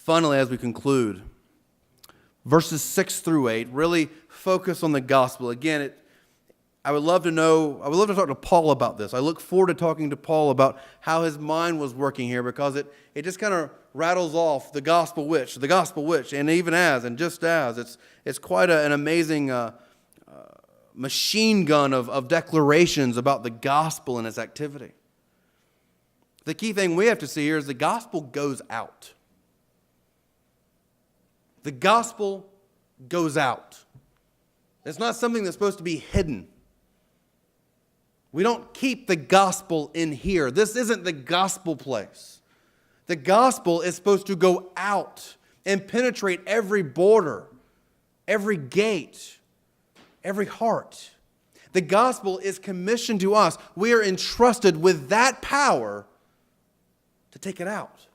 Finally, as we conclude, verses 6 through 8 really focus on the gospel. Again, I would love to talk to Paul about this. I look forward to talking to Paul about how his mind was working here, because it just kind of rattles off the gospel which, and even as, and just as. It's quite an amazing machine gun of declarations about the gospel and its activity. The key thing we have to see here is the gospel goes out. The gospel goes out. It's not something that's supposed to be hidden. We don't keep the gospel in here. This isn't the gospel place. The gospel is supposed to go out and penetrate every border, every gate, every heart. The gospel is commissioned to us. We are entrusted with that power to take it out.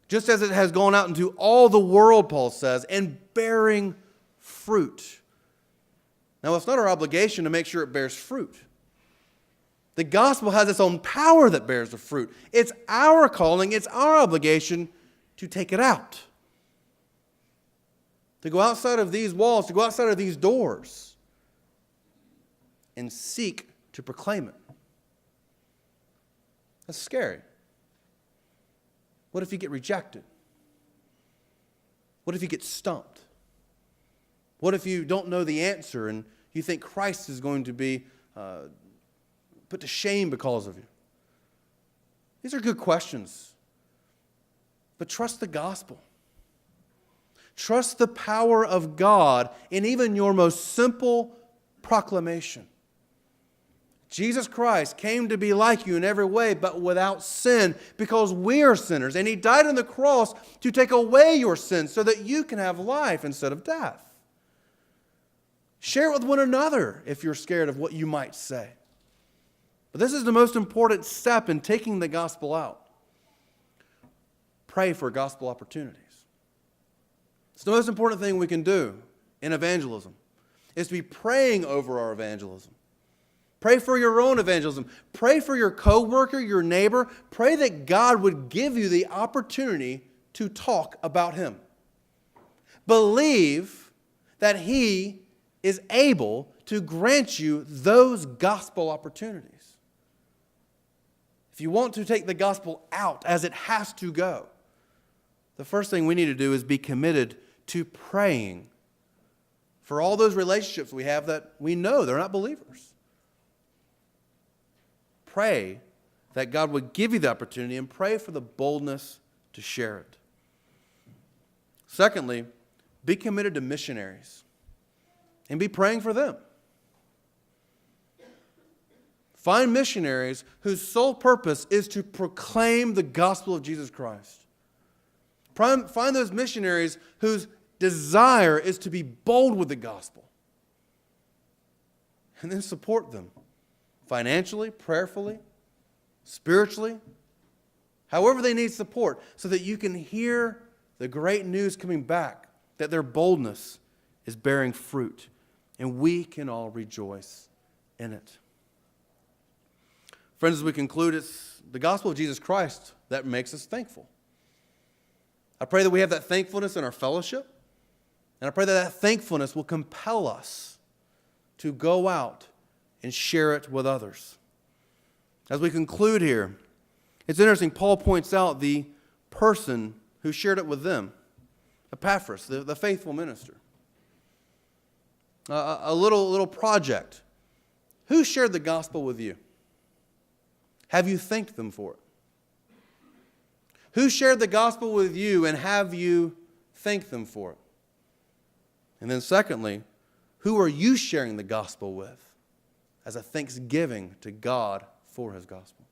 Just as it has gone out into all the world, Paul says, and bearing fruit. Now, it's not our obligation to make sure it bears fruit. The gospel has its own power that bears the fruit. It's our calling, it's our obligation to take it out. To go outside of these walls, to go outside of these doors, and seek to proclaim it. That's scary. What if you get rejected? What if you get stumped? What if you don't know the answer and you think Christ is going to be put to shame because of you? These are good questions. But trust the gospel. Trust the power of God in even your most simple proclamation. Jesus Christ came to be like you in every way, but without sin, because we are sinners. And He died on the cross to take away your sins so that you can have life instead of death. Share it with one another if you're scared of what you might say. But this is the most important step in taking the gospel out. Pray for gospel opportunities. It's the most important thing we can do in evangelism, is to be praying over our evangelism. Pray for your own evangelism. Pray for your coworker, your neighbor. Pray that God would give you the opportunity to talk about Him. Believe that He is able to grant you those gospel opportunities. If you want to take the gospel out as it has to go, the first thing we need to do is be committed to praying for all those relationships we have that we know they're not believers. Pray that God would give you the opportunity, and pray for the boldness to share it. Secondly, be committed to missionaries and be praying for them. Find missionaries whose sole purpose is to proclaim the gospel of Jesus Christ. Find those missionaries whose desire is to be bold with the gospel. And then support them financially, prayerfully, spiritually, however they need support, so that you can hear the great news coming back that their boldness is bearing fruit, and we can all rejoice in it. Friends, as we conclude, it's the gospel of Jesus Christ that makes us thankful. I pray that we have that thankfulness in our fellowship, and I pray that that thankfulness will compel us to go out and share it with others. As we conclude here, it's interesting, Paul points out the person who shared it with them, Epaphras, the faithful minister. A little project. Who shared the gospel with you? Have you thanked them for it? Who shared the gospel with you, and have you thanked them for it? And then secondly, who are you sharing the gospel with as a thanksgiving to God for His gospel?